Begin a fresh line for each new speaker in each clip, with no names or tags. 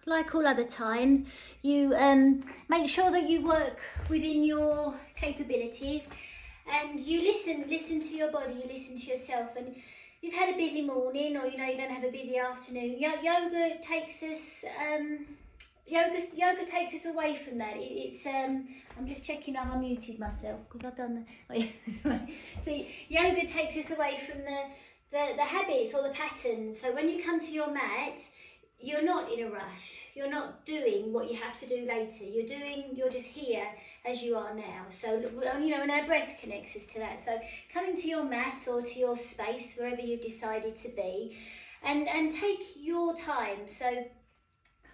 like all other times, you make sure that you work within your capabilities, and you listen to your body, you listen to yourself. And you've had a busy morning, or you don't have a busy afternoon. Yoga takes us yoga takes us away from that. It's I'm just checking I've unmuted myself because I've done the so yoga takes us away from the habits or the patterns. So when you come to your mat, you're not in a rush. You're not doing what you have to do later. You're just here as you are now. So, and our breath connects us to that. So coming to your mat or to your space, wherever you've decided to be, and take your time. So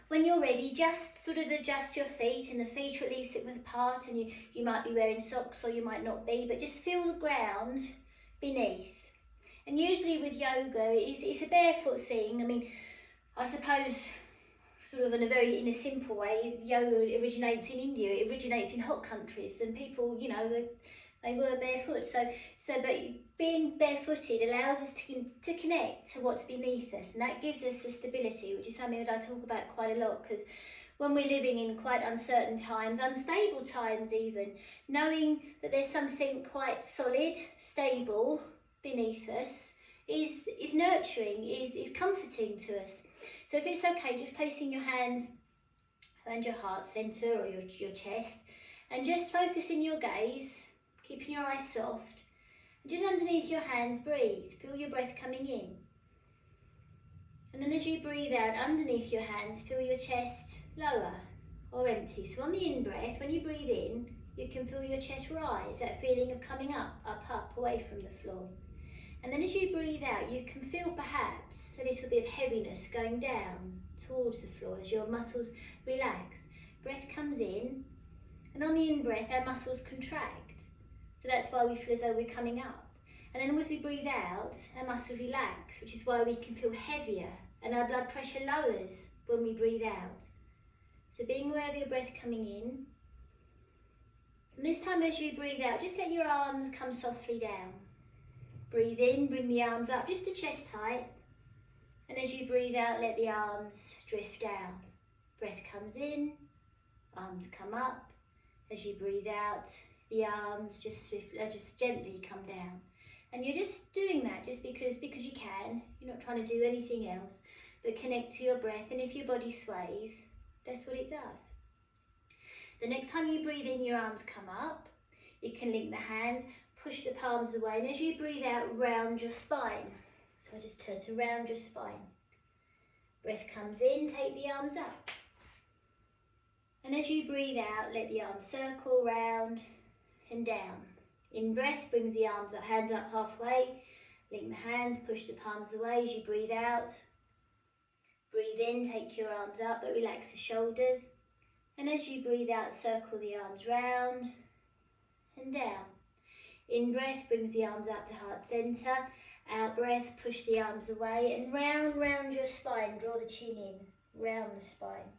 when you're ready, just sort of adjust your feet, and the feet are at least width apart, and you might be wearing socks or you might not be, but just feel the ground beneath. And usually with yoga, it's a barefoot thing. I mean, I suppose, sort of in a simple way, yoga originates in India. It originates in hot countries, and people, they were barefoot. But being barefooted allows us to connect to what's beneath us, and that gives us the stability, which is something that I talk about quite a lot. Because when we're living in quite uncertain times, unstable times even, knowing that there's something quite solid, stable beneath us is nurturing, is comforting to us. So if it's okay, just placing your hands around your heart centre or your chest, and just focusing your gaze, keeping your eyes soft, and just underneath your hands, breathe. Feel your breath coming in. And then as you breathe out, underneath your hands, feel your chest lower or empty. So on the in-breath, when you breathe in, you can feel your chest rise, that feeling of coming up, away from the floor. And then as you breathe out, you can feel perhaps a little bit of heaviness going down towards the floor as your muscles relax. Breath comes in, and on the in-breath, our muscles contract. So that's why we feel as though we're coming up. And then as we breathe out, our muscles relax, which is why we can feel heavier, and our blood pressure lowers when we breathe out. So being aware of your breath coming in. And this time as you breathe out, just let your arms come softly down. Breathe in, bring the arms up just to chest height. And as you breathe out, let the arms drift down. Breath comes in, arms come up. As you breathe out, the arms just gently come down. And you're just doing that just because you can. You're not trying to do anything else, but connect to your breath. And if your body sways, that's what it does. The next time you breathe in, your arms come up. You can link the hands. Push the palms away, and as you breathe out, round your spine. So I just turn to round your spine. Breath comes in, take the arms up. And as you breathe out, let the arms circle round and down. In breath, brings the arms up, hands up halfway. Link the hands, push the palms away as you breathe out. Breathe in, take your arms up, but relax the shoulders. And as you breathe out, circle the arms round and down. In breath, brings the arms up to heart centre. Out breath, push the arms away and round your spine. Draw the chin in, round the spine.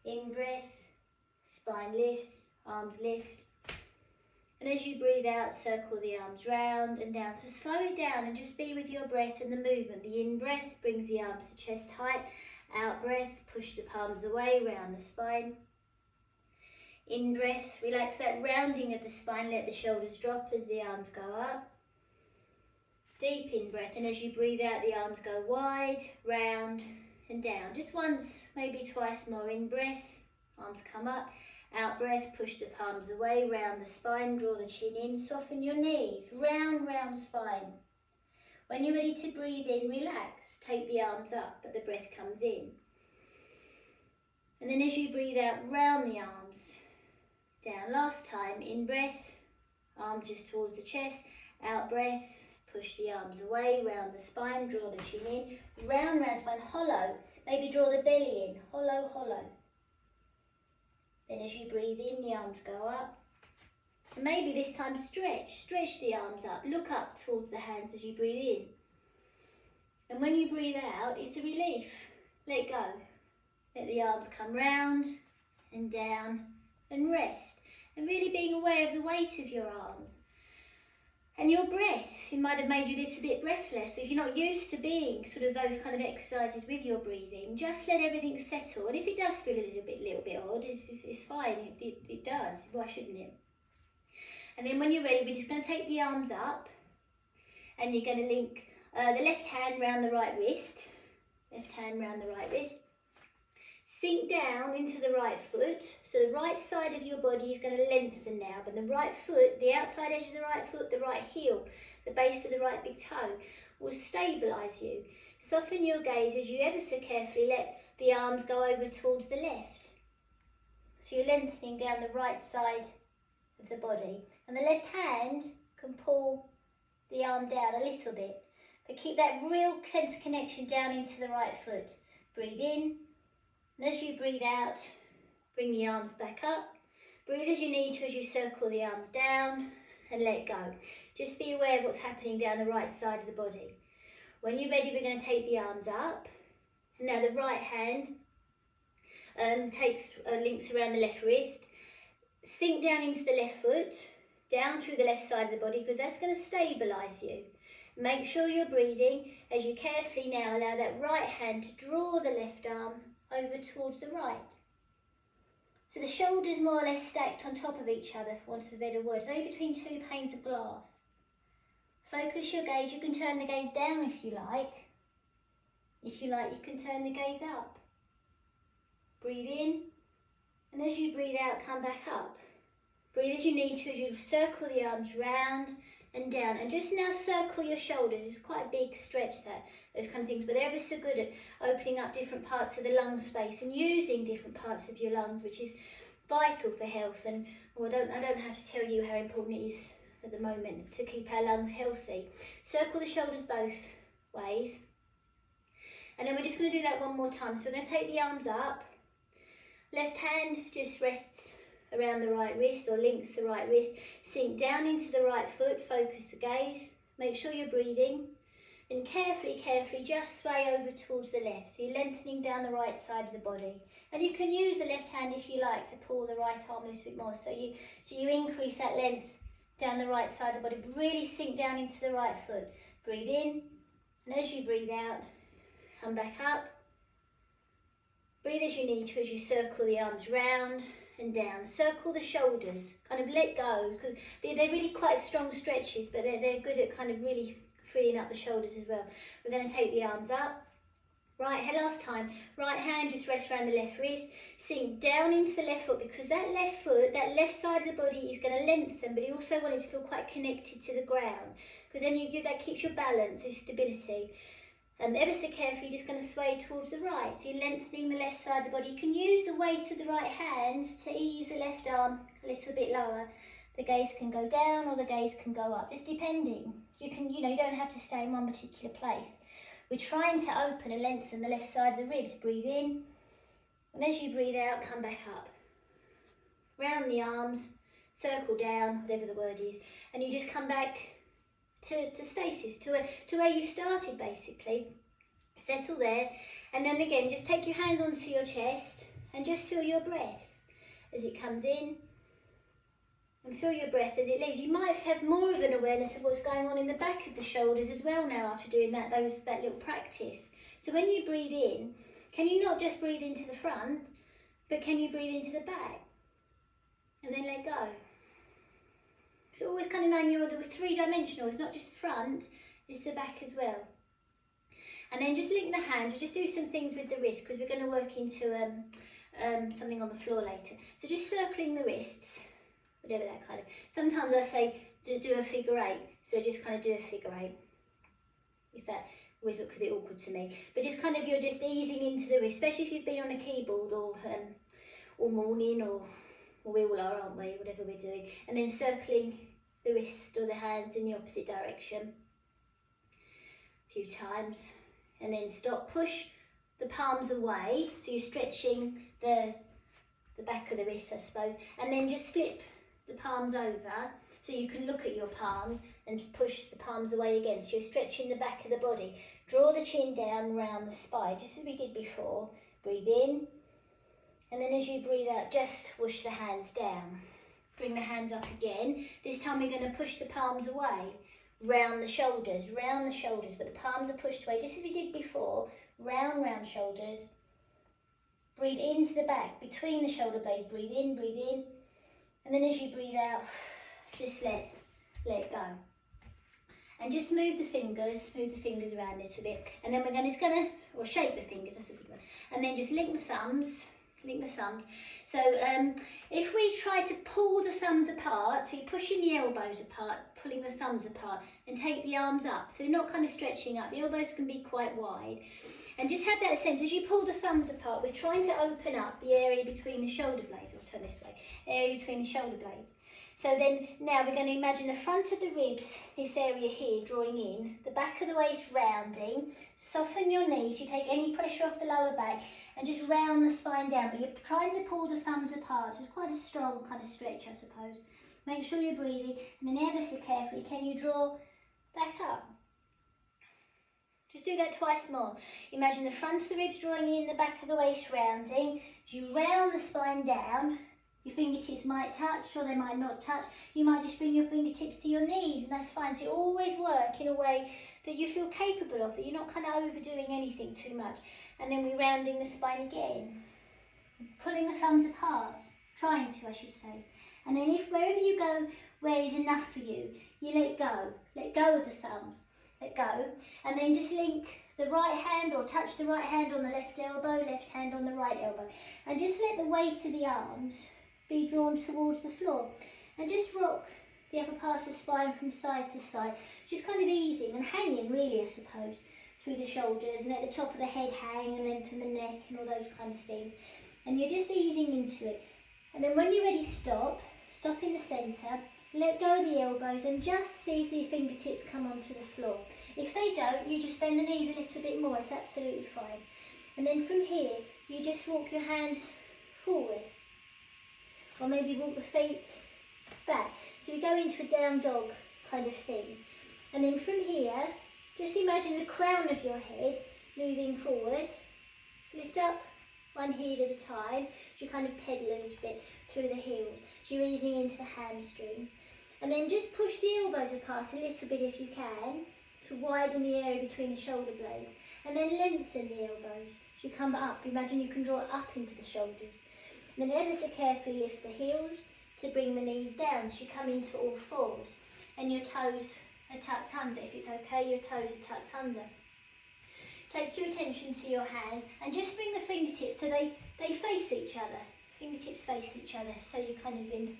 In breath, spine lifts, arms lift. And as you breathe out, circle the arms round and down. So slow it down and just be with your breath and the movement. The in breath brings the arms to chest height. Out breath, push the palms away, round the spine. In breath, relax that rounding of the spine, let the shoulders drop as the arms go up. Deep in breath, and as you breathe out, the arms go wide, round and down. Just once, maybe twice more. In breath, arms come up. Out breath, push the palms away, round the spine, draw the chin in, soften your knees, round spine. When you're ready to breathe in, relax, take the arms up, but the breath comes in. And then as you breathe out, round the arms. Down last time, in breath, arms just towards the chest. Out breath, push the arms away, round the spine, draw the chin in. Round spine, hollow. Maybe draw the belly in, hollow. Then as you breathe in, the arms go up. And maybe this time stretch the arms up. Look up towards the hands as you breathe in. And when you breathe out, it's a relief. Let go. Let the arms come round and down and rest. And really being aware of the weight of your arms. And your breath, it might have made you a little bit breathless. So if you're not used to being sort of those kind of exercises with your breathing, just let everything settle. And if it does feel a little bit odd, it's fine, it does. Why shouldn't it? And then when you're ready, we're just going to take the arms up and you're going to link the left hand round the right wrist. Left hand round the right wrist. Sink down into the right foot, so the right side of your body is going to lengthen now, but the right foot, the outside edge of the right foot, the right heel, the base of the right big toe will stabilise you. Soften your gaze as you ever so carefully let the arms go over towards the left. So you're lengthening down the right side of the body, and the left hand can pull the arm down a little bit, but keep that real sense of connection down into the right foot. Breathe in. And as you breathe out, bring the arms back up. Breathe as you need to as you circle the arms down and let go. Just be aware of what's happening down the right side of the body. When you're ready, we're going to take the arms up. And now the right hand links around the left wrist. Sink down into the left foot, down through the left side of the body, because that's going to stabilise you. Make sure you're breathing as you carefully now allow that right hand to draw the left arm over towards the right. So the shoulders more or less stacked on top of each other, for want of a better word, so between two panes of glass. Focus your gaze. You can turn the gaze down if you like. If you like, you can turn the gaze up. Breathe in, and as you breathe out, come back up. Breathe as you need to as you circle the arms round and down, and just now circle your shoulders. It's quite a big stretch, those kind of things, but they're ever so good at opening up different parts of the lung space and using different parts of your lungs, which is vital for health. And I don't have to tell you how important it is at the moment to keep our lungs healthy. Circle the shoulders both ways, and then we're just going to do that one more time. So we're going to take the arms up. Left hand just rests around the right wrist or links the right wrist. Sink down into the right foot, focus the gaze, make sure you're breathing, and carefully just sway over towards the left. So you're lengthening down the right side of the body. And you can use the left hand if you like to pull the right arm a little bit more. So you increase that length down the right side of the body. Really sink down into the right foot. Breathe in, and as you breathe out, come back up. Breathe as you need to as you circle the arms round and down. Circle the shoulders, kind of let go, because they're really quite strong stretches, but they're good at kind of really freeing up the shoulders as well. We're going to take the arms up. Last time, right hand just rests around the left wrist. Sink down into the left foot, because that left foot, that left side of the body is going to lengthen, but you also want it to feel quite connected to the ground, because then that keeps your balance, your stability. And ever so carefully, you're just going to sway towards the right. So you're lengthening the left side of the body. You can use the weight of the right hand to ease the left arm a little bit lower. The gaze can go down or the gaze can go up, just depending. You don't have to stay in one particular place. We're trying to open and lengthen the left side of the ribs. Breathe in, and as you breathe out, come back up. Round the arms, circle down, whatever the word is, and you just come back to stasis, to where you started basically. Settle there, and then again, just take your hands onto your chest and just feel your breath as it comes in, and feel your breath as it leaves. You might have more of an awareness of what's going on in the back of the shoulders as well now after doing that little practice. So when you breathe in, can you not just breathe into the front, but can you breathe into the back? And then let go. So always kind of knowing you're three-dimensional. It's not just the front, it's the back as well. And then just link the hands. We'll just do some things with the wrist, because we're going to work into something on the floor later. So just circling the wrists, whatever that kind of. Sometimes I say do a figure eight, so just kind of do a figure eight. If that always looks a bit awkward to me, but just kind of you're just easing into the wrist, especially if you've been on a keyboard all morning, or we all are, aren't we? Whatever we're doing, and then circling the wrist or the hands in the opposite direction a few times, and then stop. Push the palms away, so you're stretching the back of the wrist, I suppose, and then just flip the palms over so you can look at your palms and push the palms away again. So you're stretching the back of the body. Draw the chin down round the spine, just as we did before. Breathe in, and then as you breathe out, just push the hands down. Bring the hands up again. This time we're going to push the palms away. round the shoulders, but the palms are pushed away, just as we did before. Round shoulders. Breathe into the back, between the shoulder blades. Breathe in. And then as you breathe out, just let go. And just move the fingers around a little bit. And then we're just gonna, or shake the fingers, that's a good one. And then just link the thumbs. So if we try to pull the thumbs apart, so you're pushing the elbows apart, pulling the thumbs apart, and take the arms up. So they're not kind of stretching up. The elbows can be quite wide. And just have that sense, as you pull the thumbs apart, we're trying to open up the area between the shoulder blades, or turn this way, area between the shoulder blades. So then now we're going to imagine the front of the ribs, this area here, drawing in, the back of the waist rounding, soften your knees, you take any pressure off the lower back, and just round the spine down, but you're trying to pull the thumbs apart, so it's quite a strong kind of stretch, I suppose. Make sure you're breathing, and then ever so carefully, can you draw back up? Just do that twice more. Imagine the front of the ribs drawing in, the back of the waist rounding. As you round the spine down, your fingertips might touch or they might not touch. You might just bring your fingertips to your knees, and that's fine. So you always work in a way that you feel capable of, that you're not kind of overdoing anything too much. And then we're rounding the spine again. Pulling the thumbs apart, trying to, I should say. And then if wherever you go, where is enough for you, you let go of the thumbs. Let go, and then just link the right hand or touch the right hand on the left elbow, left hand on the right elbow, and just let the weight of the arms be drawn towards the floor, and just rock the upper parts of the spine from side to side, just kind of easing and hanging really, I suppose, through the shoulders, and let the top of the head hang and lengthen the neck and all those kind of things, and you're just easing into it. And then when you're ready, stop in the centre. Let go of the elbows and just see if the fingertips come onto the floor. If they don't, you just bend the knees a little bit more, it's absolutely fine. And then from here, you just walk your hands forward. Or maybe walk the feet back. So we go into a down dog kind of thing. And then from here, just imagine the crown of your head moving forward. Lift up one heel at a time. So you kind of pedal a little bit through the heels. So you're easing into the hamstrings. And then just push the elbows apart a little bit if you can, to widen the area between the shoulder blades. And then lengthen the elbows. As you come up, imagine you can draw up into the shoulders. And then ever so carefully lift the heels to bring the knees down. So you come into all fours. And your toes are tucked under. If it's okay, your toes are tucked under. Take your attention to your hands and just bring the fingertips so they face each other. Fingertips face each other, so you're kind of in,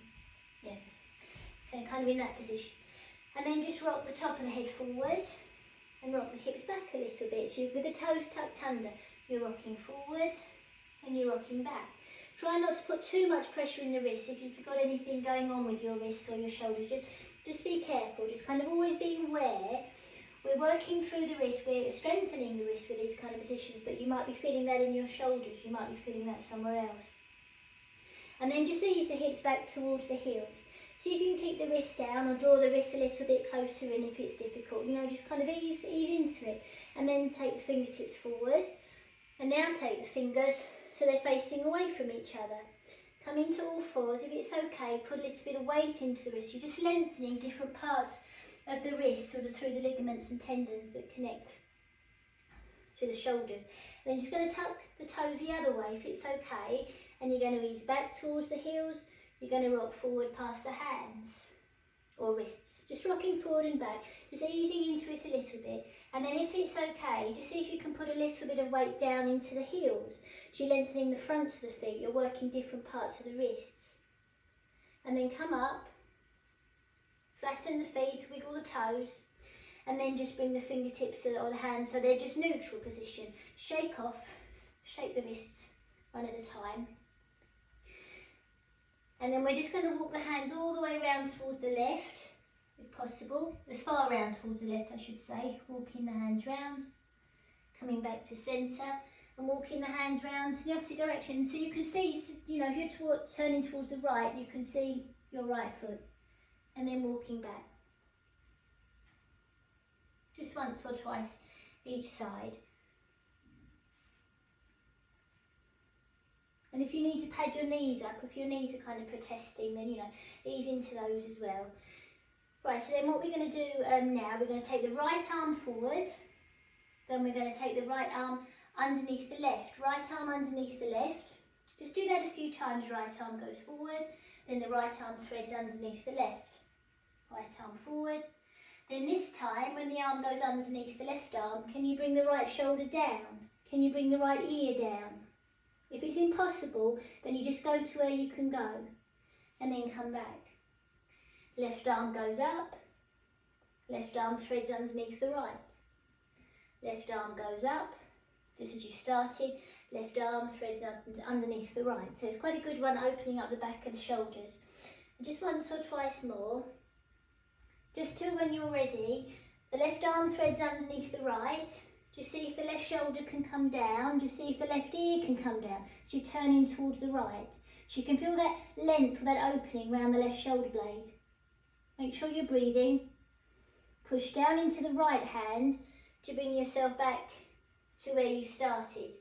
kind of in that position. And then just rock the top of the head forward and rock the hips back a little bit. So with the toes tucked under, you're rocking forward and you're rocking back. Try not to put too much pressure in the wrists. If you've got anything going on with your wrists or your shoulders, just be careful. Just kind of always being aware. We're working through the wrist, we're strengthening the wrist with these kind of positions, but you might be feeling that in your shoulders, you might be feeling that somewhere else. And then just ease the hips back towards the heels. See if you can keep the wrist down or draw the wrist a little bit closer in if it's difficult. Just kind of ease into it. And then take the fingertips forward. And now take the fingers so they're facing away from each other. Come into all fours. If it's okay, put a little bit of weight into the wrist. You're just lengthening different parts of the wrist, sort of through the ligaments and tendons that connect through the shoulders. And then you're just going to tuck the toes the other way if it's okay, and you're going to ease back towards the heels. You're going to rock forward past the hands or wrists, just rocking forward and back, just easing into it a little bit. And then if it's okay, just see if you can put a little bit of weight down into the heels. So you're lengthening the fronts of the feet, you're working different parts of the wrists. And then come up, flatten the feet, wiggle the toes, and then just bring the fingertips or the hands so they're just neutral position. Shake the wrists one at a time. And then we're just going to walk the hands all the way around towards the left, if possible. As far around towards the left, I should say. Walking the hands round, coming back to centre, and walking the hands round in the opposite direction. So you can see, if you're turning towards the right, you can see your right foot. And then walking back. Just once or twice each side. And if you need to pad your knees up, if your knees are kind of protesting, then ease into those as well. Right, so then what we're going to do now, we're going to take the right arm forward, then we're going to take the right arm underneath the left, right arm underneath the left. Just do that a few times, right arm goes forward, then the right arm threads underneath the left, right arm forward. Then this time, when the arm goes underneath the left arm, can you bring the right shoulder down? Can you bring the right ear down? If it's impossible, then you just go to where you can go and then come back. Left arm goes up, left arm threads underneath the right. Left arm goes up, just as you started, left arm threads underneath the right. So it's quite a good one, opening up the back of the shoulders. And just once or twice more, just till when you're ready, the left arm threads underneath the right. Just see if the left shoulder can come down, just see if the left ear can come down. So you're turning towards the right. So you can feel that length, that opening around the left shoulder blade. Make sure you're breathing. Push down into the right hand to bring yourself back to where you started.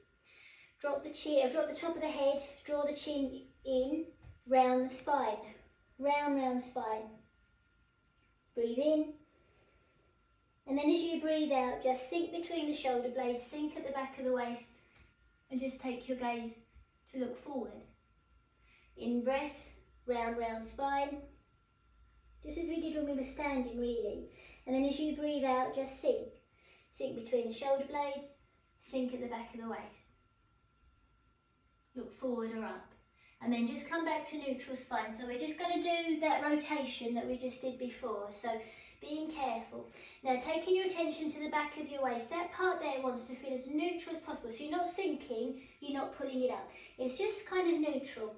Drop the chin, drop the top of the head, draw the chin in, round the spine. Round spine. Breathe in. And then as you breathe out, just sink between the shoulder blades, sink at the back of the waist, and just take your gaze to look forward. In breath, round spine. Just as we did when we were standing, really. And then as you breathe out, just sink. Sink between the shoulder blades, sink at the back of the waist. Look forward or up. And then just come back to neutral spine. So we're just going to do that rotation that we just did before. So being careful. Now taking your attention to the back of your waist. That part there wants to feel as neutral as possible. So you're not sinking, you're not pulling it up. It's just kind of neutral.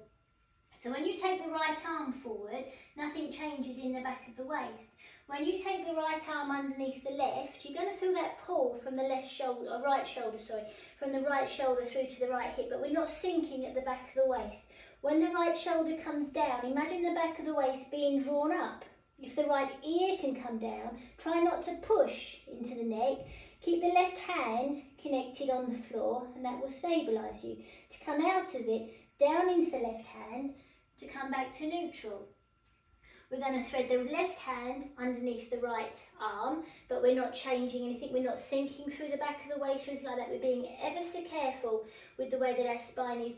So when you take the right arm forward, nothing changes in the back of the waist. When you take the right arm underneath the left, you're going to feel that pull from the left shoulder, or right shoulder, sorry, from the right shoulder through to the right hip, but we're not sinking at the back of the waist. When the right shoulder comes down, imagine the back of the waist being drawn up. If the right ear can come down, try not to push into the neck. Keep the left hand connected on the floor, and that will stabilise you. To come out of it, down into the left hand, to come back to neutral. We're going to thread the left hand underneath the right arm, but we're not changing anything. We're not sinking through the back of the waist or anything like that. We're being ever so careful with the way that our spine is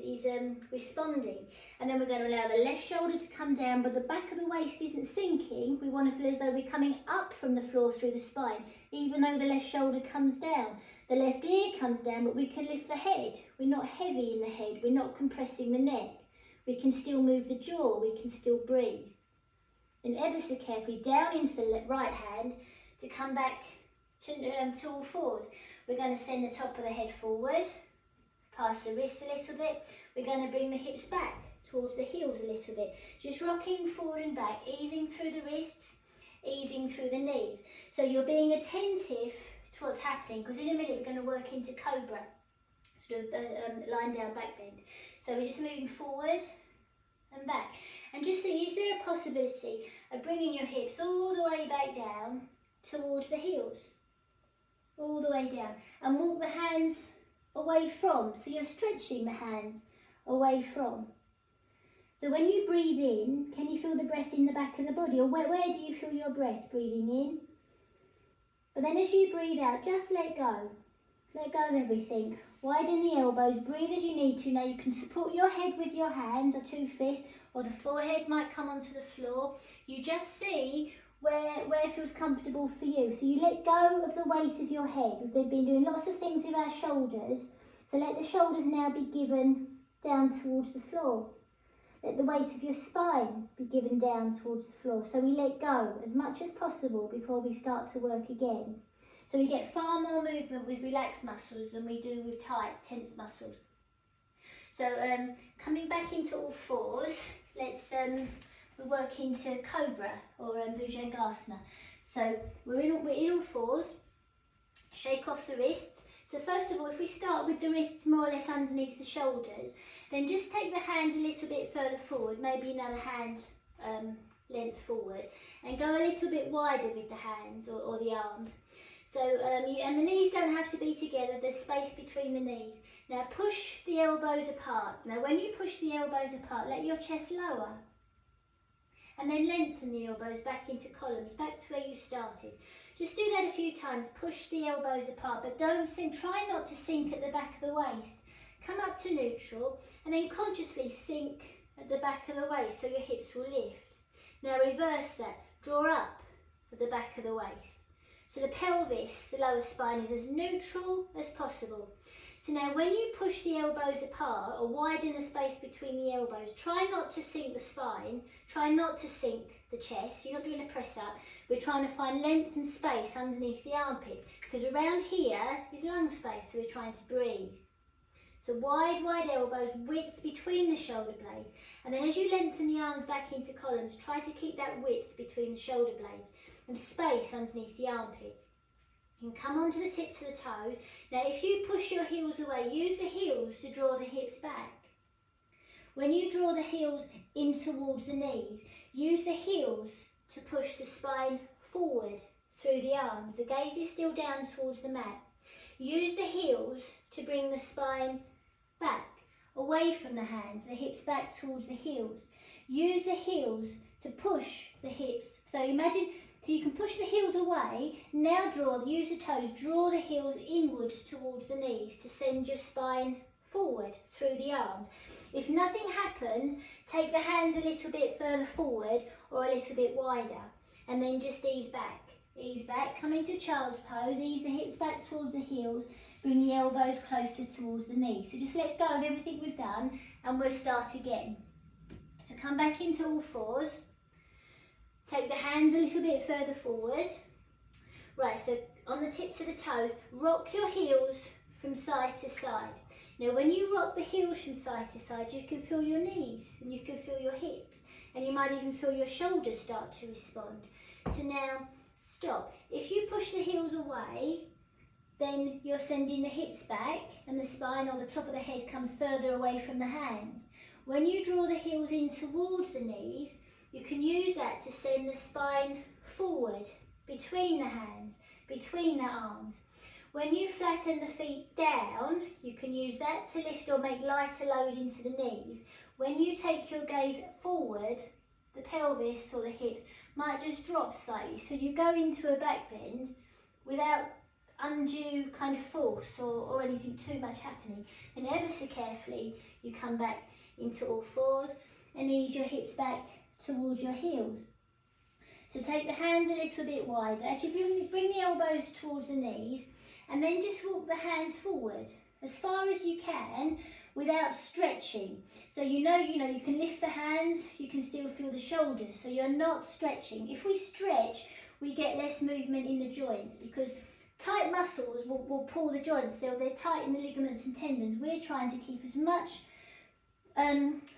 responding. And then we're going to allow the left shoulder to come down, but the back of the waist isn't sinking. We want to feel as though we're coming up from the floor through the spine, even though the left shoulder comes down. The left ear comes down, but we can lift the head. We're not heavy in the head. We're not compressing the neck. We can still move the jaw. We can still breathe. And ever so carefully down into the right hand to come back to all fours. We're going to send the top of the head forward, past the wrists a little bit. We're going to bring the hips back towards the heels a little bit. Just rocking forward and back, easing through the wrists, easing through the knees. So you're being attentive to what's happening, because in a minute we're going to work into cobra, sort of lying down back bend. So we're just moving forward and back. And just see, is there a possibility of bringing your hips all the way back down towards the heels? All the way down. And walk the hands away from. So you're stretching the hands away from. So when you breathe in, can you feel the breath in the back of the body? Or where do you feel your breath breathing in? But then as you breathe out, just let go. Let go of everything. Widen the elbows, breathe as you need to. Now you can support your head with your hands or two fists, or the forehead might come onto the floor. You just see where it feels comfortable for you. So you let go of the weight of your head. We've been doing lots of things with our shoulders. So let the shoulders now be given down towards the floor. Let the weight of your spine be given down towards the floor. So we let go as much as possible before we start to work again. So we get far more movement with relaxed muscles than we do with tight, tense muscles. So coming back into all fours, let's we work into cobra or bhujangasana. So we're in all fours. Shake off the wrists. So first of all, if we start with the wrists more or less underneath the shoulders, then just take the hands a little bit further forward, maybe another hand length forward, and go a little bit wider with the hands or the arms. So, and the knees don't have to be together, there's space between the knees. Now push the elbows apart. Now when you push the elbows apart, let your chest lower. and then lengthen the elbows back into columns, back to where you started. Just do that a few times, push the elbows apart, but don't sink, try not to sink at the back of the waist. Come up to neutral and then consciously sink at the back of the waist so your hips will lift. Now reverse that, draw up at the back of the waist. So the pelvis, the lower spine, is as neutral as possible. So now when you push the elbows apart or widen the space between the elbows, try not to sink the spine, try not to sink the chest. You're not doing a press up. We're trying to find length and space underneath the armpits because around here is lung space, so we're trying to breathe. So wide elbows, width between the shoulder blades. And then as you lengthen the arms back into columns, try to keep that width between the shoulder blades and space underneath the armpits. You can come onto the tips of the toes. Now if you push your heels away, use the heels to draw the hips back. When you draw the heels in towards the knees, use the heels to push the spine forward through the arms. The gaze is still down towards the mat. Use the heels to bring the spine back, away from the hands, the hips back towards the heels. Use the heels to push the hips. So imagine, so you can push the heels away, now use the toes, draw the heels inwards towards the knees to send your spine forward through the arms. If nothing happens, take the hands a little bit further forward or a little bit wider and then just ease back. Ease back, come into child's pose, ease the hips back towards the heels, bring the elbows closer towards the knees. So just let go of everything we've done and we'll start again. So come back into all fours. Take the hands a little bit further forward. Right, so on the tips of the toes, rock your heels from side to side. Now when you rock the heels from side to side, you can feel your knees and you can feel your hips and you might even feel your shoulders start to respond. So now stop. If you push the heels away, then you're sending the hips back and the spine or the top of the head comes further away from the hands. When you draw the heels in towards the knees, you can use that to send the spine forward, between the hands, between the arms. When you flatten the feet down, you can use that to lift or make lighter load into the knees. When you take your gaze forward, the pelvis or the hips might just drop slightly. So you go into a back bend without undue kind of force or anything too much happening. And ever so carefully, you come back into all fours and ease your hips back towards your heels. So take the hands a little bit wider. As you bring the elbows towards the knees and then just walk the hands forward as far as you can without stretching. So you can lift the hands, you can still feel the shoulders, so you're not stretching. If we stretch, we get less movement in the joints because tight muscles will pull the joints. They're tight in the ligaments and tendons. We're trying to keep as much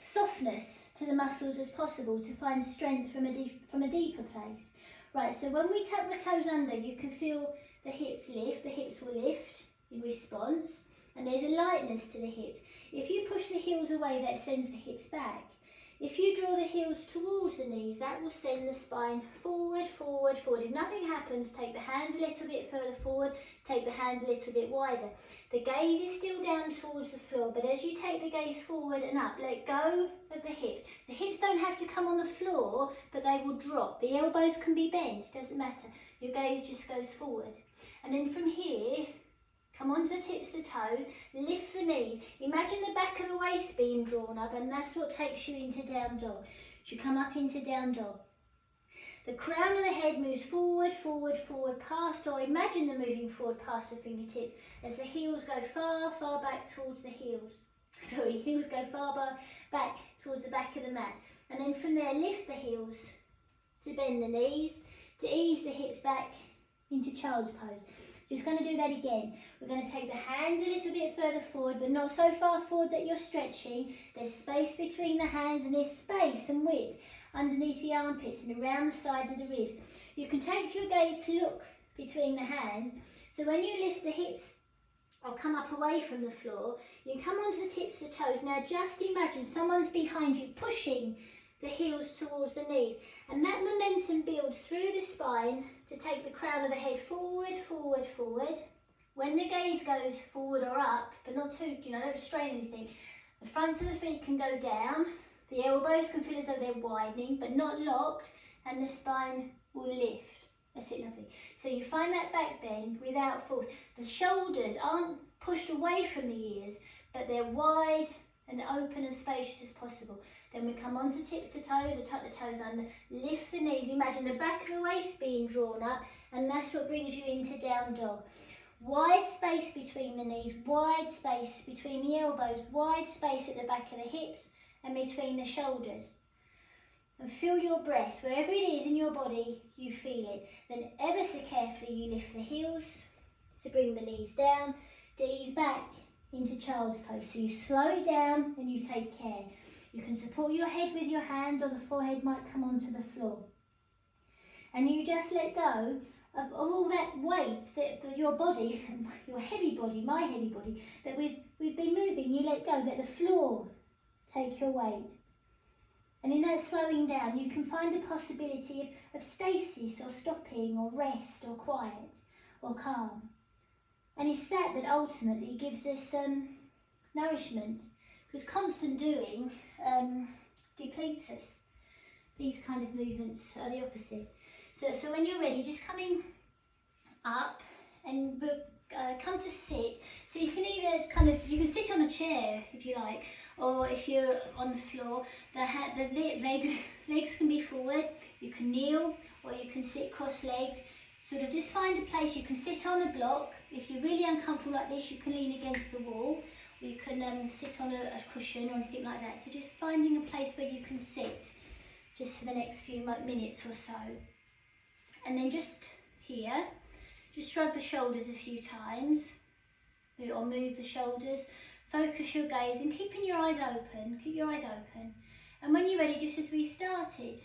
softness to the muscles as possible to find strength from a deeper place. Right, so when we tuck the toes under, you can feel the hips lift, the hips will lift in response, and there's a lightness to the hips. If you push the heels away, that sends the hips back. If you draw the heels towards the knees, that will send the spine forward, forward, forward. If nothing happens, take the hands a little bit further forward, take the hands a little bit wider. The gaze is still down towards the floor, but as you take the gaze forward and up, let go of the hips. The hips don't have to come on the floor, but they will drop. The elbows can be bent, it doesn't matter. Your gaze just goes forward. And then from here, come onto the tips of the toes, lift the knees. Imagine the back of the waist being drawn up, and that's what takes you into down dog. You come up into down dog. The crown of the head moves forward, forward, forward, past, or imagine them moving forward past the fingertips as the heels go far, far back towards the heels. Sorry, heels go far back towards the back of the mat. And then from there, lift the heels to bend the knees, to ease the hips back into child's pose. Just going to do that again. We're going to take the hands a little bit further forward, but not so far forward that you're stretching. There's space between the hands and there's space and width underneath the armpits and around the sides of the ribs. You can take your gaze to look between the hands. So when you lift the hips or come up away from the floor, you can come onto the tips of the toes. Now just imagine someone's behind you pushing the heels towards the knees, and that momentum builds through the spine to take the crown of the head forward, forward, forward. When the gaze goes forward or up, but not too, don't strain anything, the fronts of the feet can go down, The elbows can feel as though they're widening, but not locked, and the spine will lift. That's it, lovely. So you find that back bend without force. The shoulders aren't pushed away from the ears, but they're wide and open and spacious as possible. Then we come onto tips to toes, or tuck the toes under, lift the knees. Imagine the back of the waist being drawn up, and that's what brings you into down dog. Wide space between the knees, wide space between the elbows, wide space at the back of the hips and between the shoulders. And feel your breath, wherever it is in your body, you feel it. Then ever so carefully you lift the heels to bring the knees down, to ease back into child's pose. So you slow it down and you take care. You can support your head with your hands, or the forehead might come onto the floor. And you just let go of all that weight that your body, your heavy body, my heavy body, that we've been moving. You let go, let the floor take your weight. And in that slowing down, you can find a possibility of stasis, or stopping, or rest, or quiet, or calm. And it's that ultimately gives us nourishment, because constant doing depletes us. These kind of movements are the opposite. So when you're ready, just coming up and come to sit. So you can either you can sit on a chair if you like, or if you're on the floor, the legs can be forward. You can kneel, or you can sit cross-legged. Sort of just find a place. You can sit on a block. If you're really uncomfortable like this, you can lean against the wall, or you can sit on a cushion or anything like that. So just finding a place where you can sit just for the next few minutes or so. And then just here, just shrug the shoulders a few times, or move the shoulders. Focus your gaze and keeping your eyes open, keep your eyes open. And when you're ready, just as we started,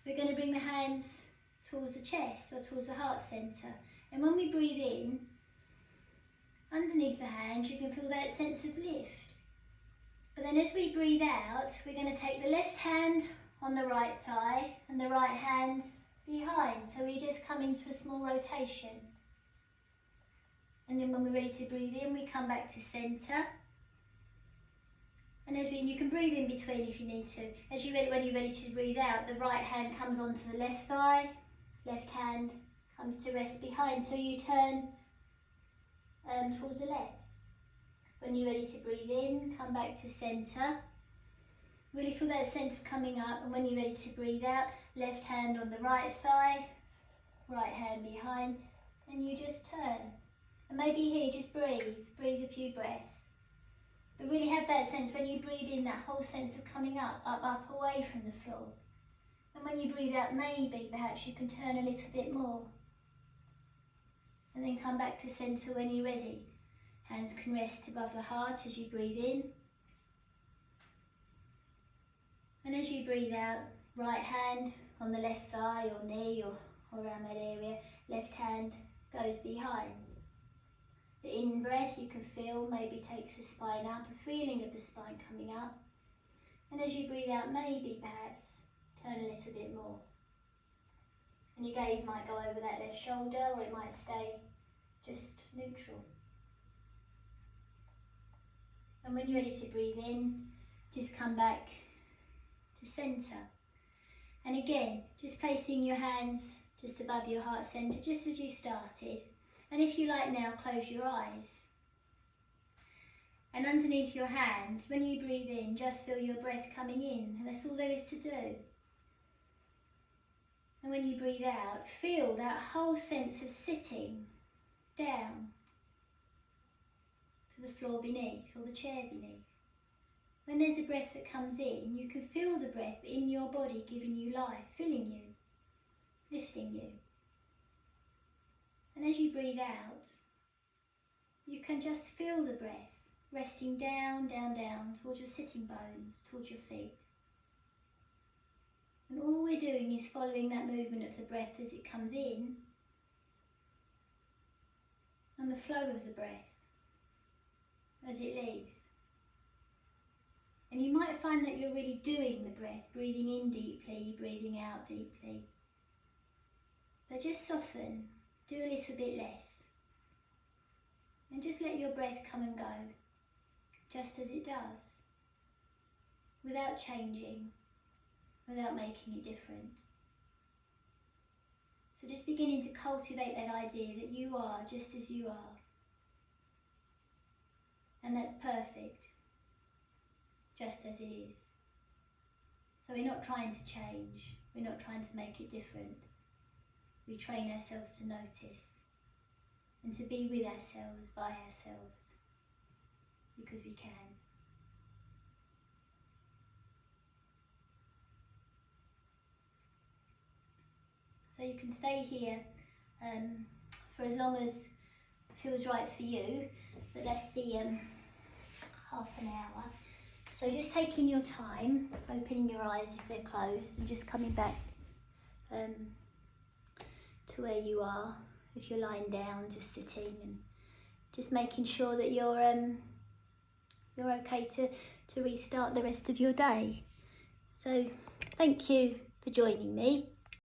we're going to bring the hands towards the chest, or towards the heart centre. And when we breathe in, underneath the hands, you can feel that sense of lift. But then as we breathe out, we're going to take the left hand on the right thigh and the right hand behind. So we just come into a small rotation. And then when we're ready to breathe in, we come back to centre. And you can breathe in between if you need to. When you're ready to breathe out, the right hand comes onto the left thigh, left hand comes to rest behind. So you turn towards the left. When you're ready to breathe in, come back to centre. Really feel that sense of coming up. And when you're ready to breathe out, left hand on the right thigh, right hand behind, and you just turn. And maybe here, just breathe a few breaths. But really have that sense, when you breathe in, that whole sense of coming up, away from the floor. And when you breathe out, maybe, perhaps you can turn a little bit more. And then come back to centre when you're ready. Hands can rest above the heart as you breathe in. And as you breathe out, right hand on the left thigh or knee or around that area, left hand goes behind. The in-breath you can feel maybe takes the spine up, a feeling of the spine coming up. And as you breathe out, maybe perhaps turn a little bit more. And your gaze might go over that left shoulder, or it might stay just neutral. And when you're ready to breathe in, just come back to centre. And again, just placing your hands just above your heart centre, just as you started. And if you like now, close your eyes. And underneath your hands, when you breathe in, just feel your breath coming in. And that's all there is to do. And when you breathe out, feel that whole sense of sitting down to the floor beneath, or the chair beneath. When there's a breath that comes in, you can feel the breath in your body giving you life, filling you, lifting you. And as you breathe out, you can just feel the breath resting down, down, down towards your sitting bones, towards your feet. And all we're doing is following that movement of the breath as it comes in, and the flow of the breath as it leaves. And you might find that you're really doing the breath, breathing in deeply, breathing out deeply. But just soften, do a little bit less. And just let your breath come and go, just as it does. without changing, without making it different. So just beginning to cultivate that idea that you are just as you are. And that's perfect, just as it is. So we're not trying to change, we're not trying to make it different. We train ourselves to notice and to be with ourselves, by ourselves, because we can. So you can stay here for as long as feels right for you, but that's the half an hour. So just taking your time, opening your eyes if they're closed, and just coming back to where you are. If you're lying down, just sitting, and just making sure that you're okay to restart the rest of your day. So thank you for joining me.